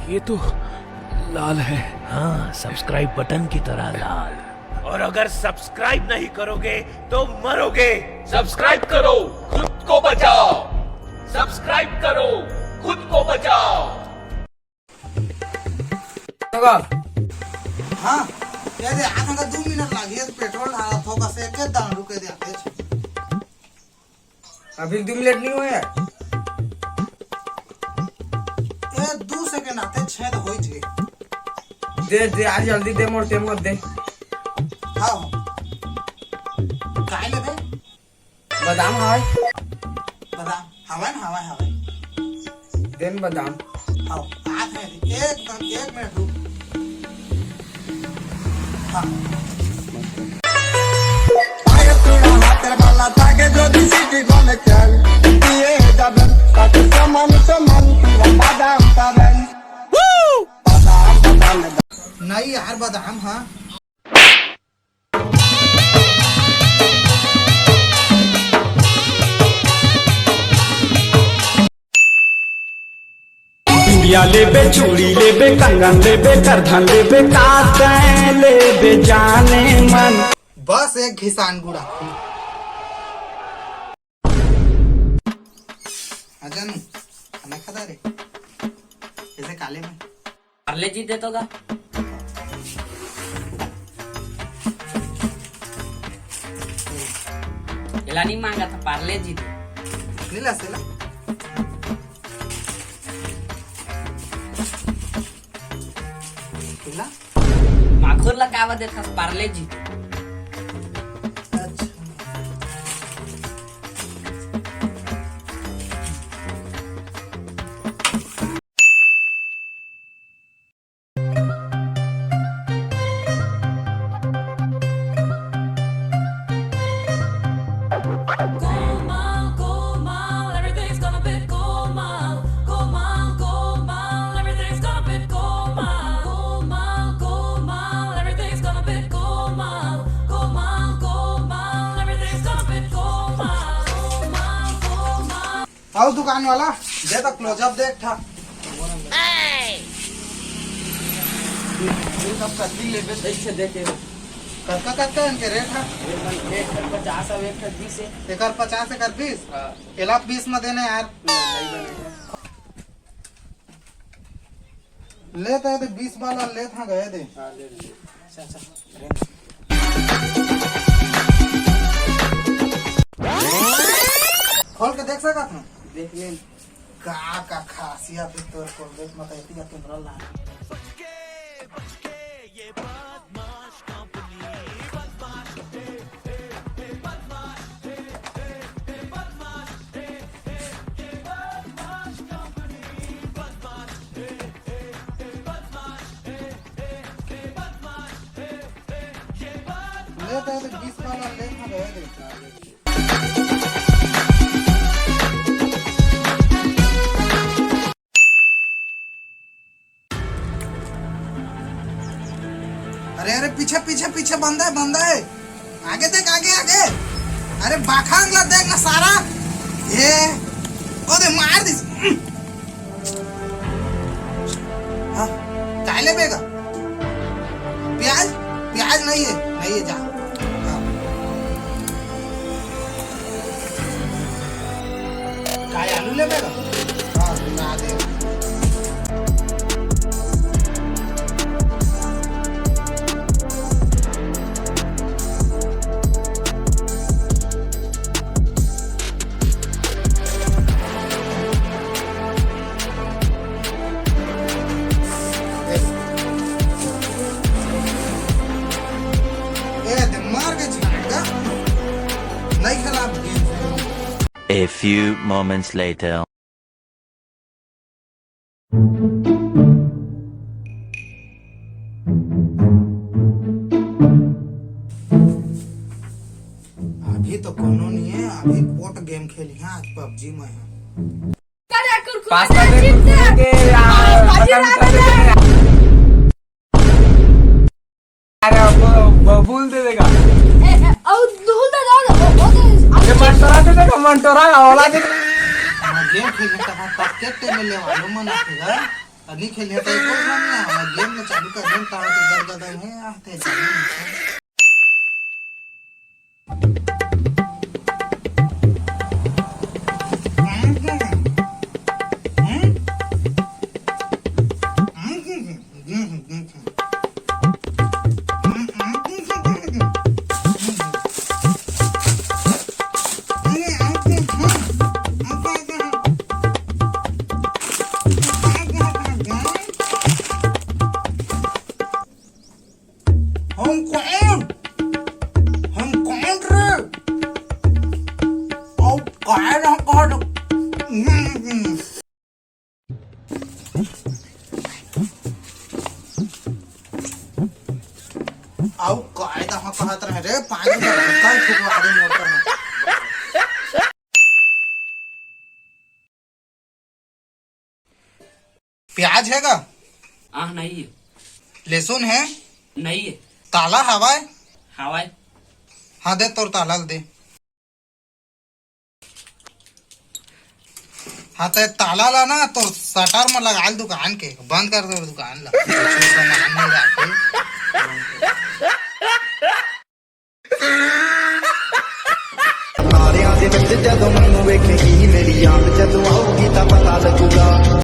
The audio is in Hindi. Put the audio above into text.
ये तो लाल है। हाँ, सब्सक्राइब बटन की तरह लाल। और अगर सब्सक्राइब नहीं करोगे तो मरोगे। सब्सक्राइब करो, खुद को बचाओ। सब्सक्राइब करो, खुद को बचाओ। हाँ ये दे आधा का 2 मिनट लागे पेट्रोल डाला थोड़ा से के दान रुके दे आते अभी 2 मिनट नहीं हुए ए 2 सेकंड आते 6 तो होई जे दे आज जल्दी दे मोर टेम दे। हां काय ले बे बादाम है बादाम हवा देन बादाम आओ आत है एकदम 1 मिनट रुक हां आगे तोड़ा हाथ वाला ताके जो दिसी की गोले चल ये दबन ताके समान बादाम तबन बादाम नहीं यार बादाम हां बिया लेबे चूड़ी लेबे कंगन लेबे करधन लेबे काते लेबे जाने मन। बस एक घिसान गुड़ा अजन हमें खदा रे ऐसे काले में पार्ले जी दे तो का इला नहीं मांगा था पार्ले जी नीला सेला माखुर लगावा देखा पार्ले जी आओ दुकान वाला दे तो क्लोजअप देख था सब कत्ती लेबे सही से देखे कत्ता इनके रेट है 50 और 120 है एकर 50 एकर 20 केला 20 में देने यार ले तो 20 वाला ले था गए दे खोल के देख सका था देख ले का खासियत है तोर को देख मत इतनी का कैमरा ला ले तो 20 वाला ले था गए दे अरे पीछे पीछे पीछे बंदा है आगे देख आगे अरे बाखांगला देख ना सारा ये ओदे मार दिस हाँ काय ले बेगा प्याज नहीं है जा हाँ। काय आलू ले बेगा हाँ ना दे A few moments later. अभी तो कोनो नहीं है अभी पोट गेम खेली है आज पबजी में है पास्ता दे के अरे बबूल दे देगा और दूध दे ये मंटोरा दे देगा मंटोरा ओला दे गेम खेलने का पैकेट में ले वालों मन आएगा नहीं खेल है तो एक और ना गेम में चालू कर दें तार के दर्द दर्द है आते चालू आओ कायदा हाँ कहत रहे रे 5 मिनट कल फुकवा दे मोटर में प्याज हैगा नहीं है लहसुन है नहीं है ताला हवा है हवाई हाँ दे तोर ताला दे हाँ तो ताला ला ना तो सटर में लगा दुकान के बंद कर दो दुकान ला सामान नहीं